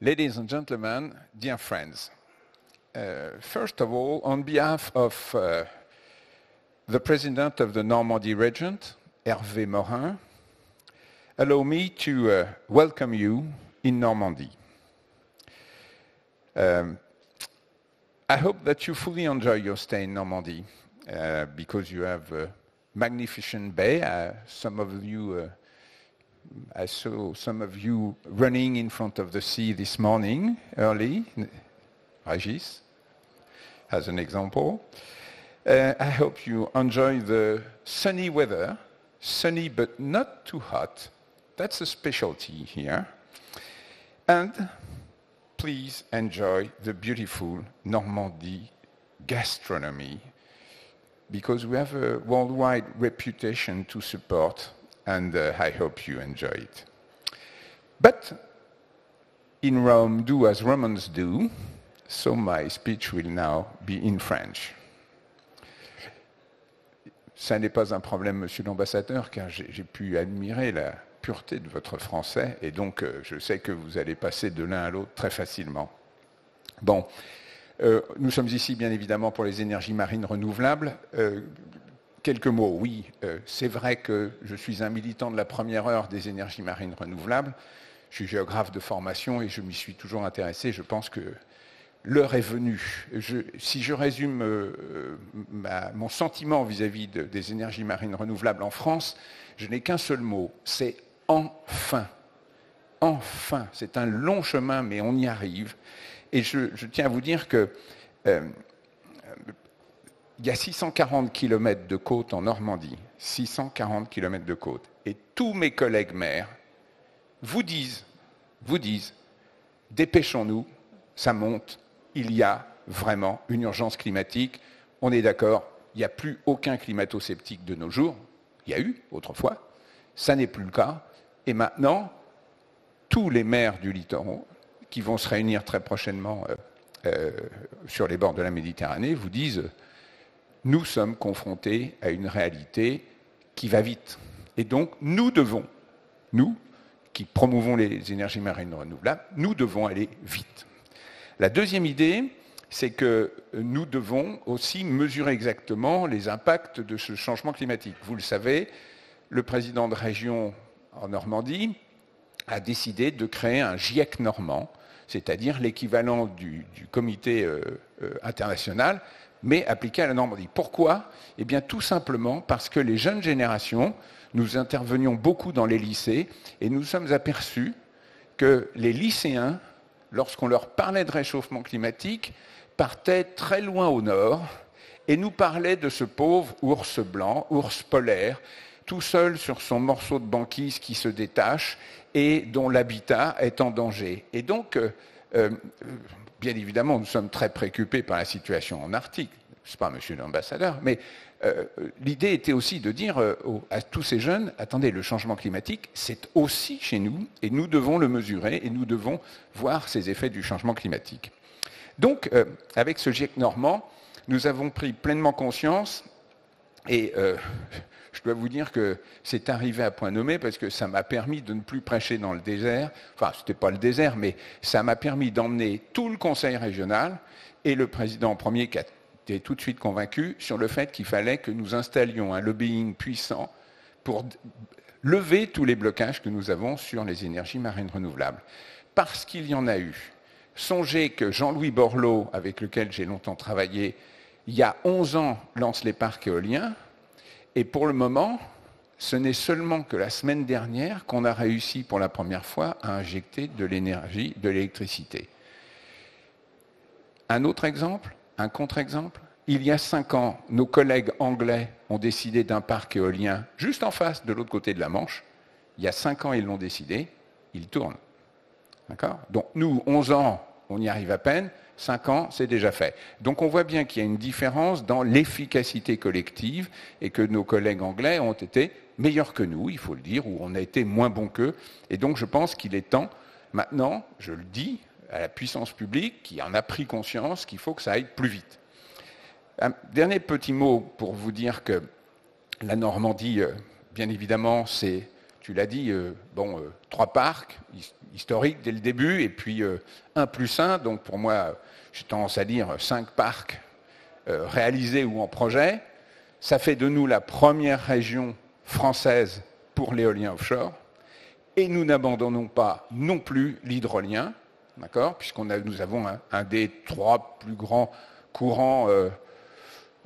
Ladies and gentlemen, dear friends, first of all, on behalf of the President of the Normandy Regent, Hervé Morin, allow me to welcome you in Normandy. I hope that you fully enjoy your stay in Normandy because you have a magnificent bay. I saw some of you running in front of the sea this morning, early, Régis, as an example. I hope you enjoy the sunny weather, sunny but not too hot. That's a specialty here. And please enjoy the beautiful Normandy gastronomy, because we have a worldwide reputation to support, and I hope you enjoy it. But in Rome, do as Romans do, so my speech will now be in French. Ça n'est pas un problème, monsieur l'ambassadeur, car j'ai pu admirer la pureté de votre français, et donc je sais que vous allez passer de l'un à l'autre très facilement. Bon, nous sommes ici bien évidemment pour les énergies marines renouvelables. Quelques mots, oui, c'est vrai que je suis un militant de la première heure des énergies marines renouvelables. Je suis géographe de formation et je m'y suis toujours intéressé. Je pense que l'heure est venue. Si je résume mon sentiment vis-à-vis des énergies marines renouvelables en France, je n'ai qu'un seul mot, c'est enfin. Enfin, c'est un long chemin, mais on y arrive. Et je tiens à vous dire que il y a 640 km de côte en Normandie, 640 km de côte. Et tous mes collègues maires vous disent, dépêchons-nous, ça monte, il y a vraiment une urgence climatique. On est d'accord, il n'y a plus aucun climato-sceptique de nos jours. Il y a eu autrefois, ça n'est plus le cas. Et maintenant, tous les maires du littoral, qui vont se réunir très prochainement sur les bords de la Méditerranée, vous disent nous sommes confrontés à une réalité qui va vite. Et donc, nous qui promouvons les énergies marines renouvelables, nous devons aller vite. La deuxième idée, c'est que nous devons aussi mesurer exactement les impacts de ce changement climatique. Vous le savez, le président de région en Normandie a décidé de créer un GIEC normand, c'est-à-dire l'équivalent du comité international, mais appliqué à la Normandie. Pourquoi ? Eh bien, tout simplement parce que les jeunes générations, nous intervenions beaucoup dans les lycées, et nous sommes aperçus que les lycéens, lorsqu'on leur parlait de réchauffement climatique, partaient très loin au nord, et nous parlaient de ce pauvre ours blanc, ours polaire, tout seul sur son morceau de banquise qui se détache, et dont l'habitat est en danger. Et donc, bien évidemment, nous sommes très préoccupés par la situation en Arctique, je ne sais pas, monsieur l'ambassadeur, mais l'idée était aussi de dire à tous ces jeunes, attendez, le changement climatique, c'est aussi chez nous, et nous devons le mesurer, et nous devons voir ces effets du changement climatique. Donc, avec ce GIEC normand, nous avons pris pleinement conscience, et je dois vous dire que c'est arrivé à point nommé parce que ça m'a permis de ne plus prêcher dans le désert. Enfin, ce n'était pas le désert, mais ça m'a permis d'emmener tout le conseil régional et le président premier qui a été tout de suite convaincu sur le fait qu'il fallait que nous installions un lobbying puissant pour lever tous les blocages que nous avons sur les énergies marines renouvelables. Parce qu'il y en a eu. Songez que Jean-Louis Borloo, avec lequel j'ai longtemps travaillé, il y a 11 ans, lance les parcs éoliens. Et pour le moment, ce n'est seulement que la semaine dernière qu'on a réussi pour la première fois à injecter de l'énergie, de l'électricité. Un autre exemple, un contre-exemple, il y a 5 ans, nos collègues anglais ont décidé d'un parc éolien juste en face, de l'autre côté de la Manche. Il y a 5 ans, ils l'ont décidé, il tourne. D'accord ? Donc nous, 11 ans, on y arrive à peine. 5 ans, c'est déjà fait. Donc on voit bien qu'il y a une différence dans l'efficacité collective et que nos collègues anglais ont été meilleurs que nous, il faut le dire, ou on a été moins bons qu'eux. Et donc je pense qu'il est temps, maintenant, je le dis, à la puissance publique, qui en a pris conscience, qu'il faut que ça aille plus vite. Un dernier petit mot pour vous dire que la Normandie, bien évidemment, c'est tu l'as dit, 3 parcs historiques dès le début, et puis 1+1, donc pour moi, j'ai tendance à dire 5 parcs réalisés ou en projet. Ça fait de nous la première région française pour l'éolien offshore, et nous n'abandonnons pas non plus l'hydrolien, d'accord, nous avons un des 3 plus grands courants.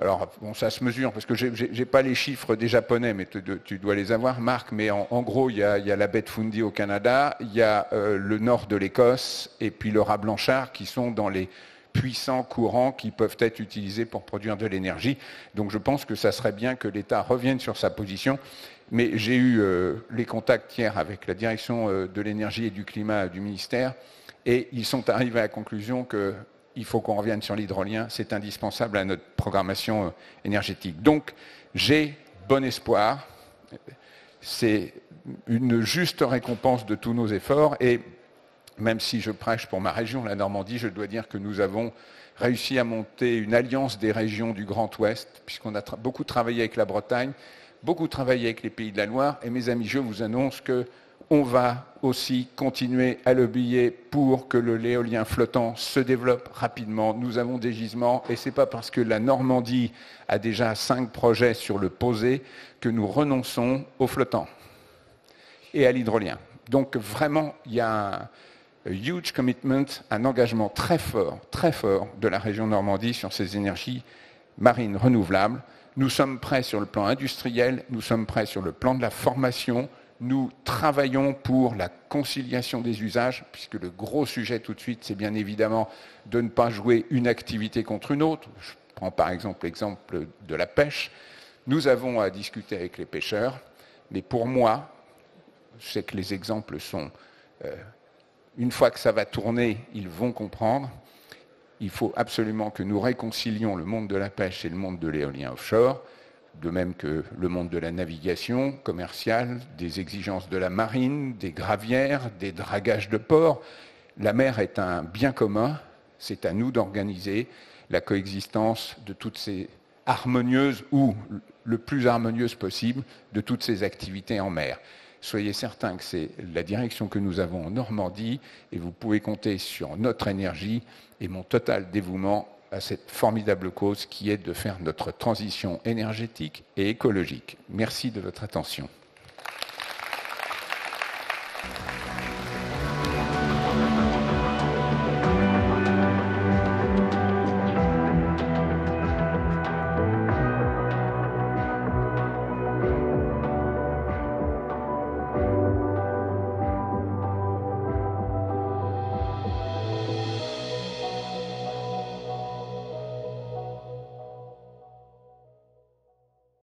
Alors, bon, ça se mesure, parce que je n'ai pas les chiffres des Japonais, mais tu dois les avoir, Marc, mais en gros, il y a la baie de Fundy au Canada, il y a le nord de l'Écosse, et puis le raz Blanchard, qui sont dans les puissants courants qui peuvent être utilisés pour produire de l'énergie. Donc je pense que ça serait bien que l'État revienne sur sa position. Mais j'ai eu les contacts hier avec la direction de l'énergie et du climat du ministère, et ils sont arrivés à la conclusion qu'il faut qu'on revienne sur l'hydrolien, c'est indispensable à notre programmation énergétique. Donc j'ai bon espoir, c'est une juste récompense de tous nos efforts, et même si je prêche pour ma région, la Normandie, je dois dire que nous avons réussi à monter une alliance des régions du Grand Ouest, puisqu'on a beaucoup travaillé avec la Bretagne, beaucoup travaillé avec les Pays de la Loire, et mes amis, je vous annonce qu'on va aussi continuer à lobbyer pour que l'éolien flottant se développe rapidement. Nous avons des gisements, et ce n'est pas parce que la Normandie a déjà 5 projets sur le posé que nous renonçons au flottant et à l'hydrolien. Donc vraiment, il y a un huge commitment, un engagement très fort de la région Normandie sur ces énergies marines renouvelables. Nous sommes prêts sur le plan industriel, nous sommes prêts sur le plan de la formation, nous travaillons pour la conciliation des usages, puisque le gros sujet tout de suite, c'est bien évidemment de ne pas jouer une activité contre une autre. Je prends par exemple l'exemple de la pêche. Nous avons à discuter avec les pêcheurs, mais pour moi, je sais que les exemples sont... une fois que ça va tourner, ils vont comprendre. Il faut absolument que nous réconcilions le monde de la pêche et le monde de l'éolien offshore, de même que le monde de la navigation commerciale, des exigences de la marine, des gravières, des dragages de port. La mer est un bien commun, c'est à nous d'organiser la coexistence de toutes ces harmonieuses, ou le plus harmonieuse possible, de toutes ces activités en mer. Soyez certains que c'est la direction que nous avons en Normandie, et vous pouvez compter sur notre énergie et mon total dévouement à cette formidable cause qui est de faire notre transition énergétique et écologique. Merci de votre attention.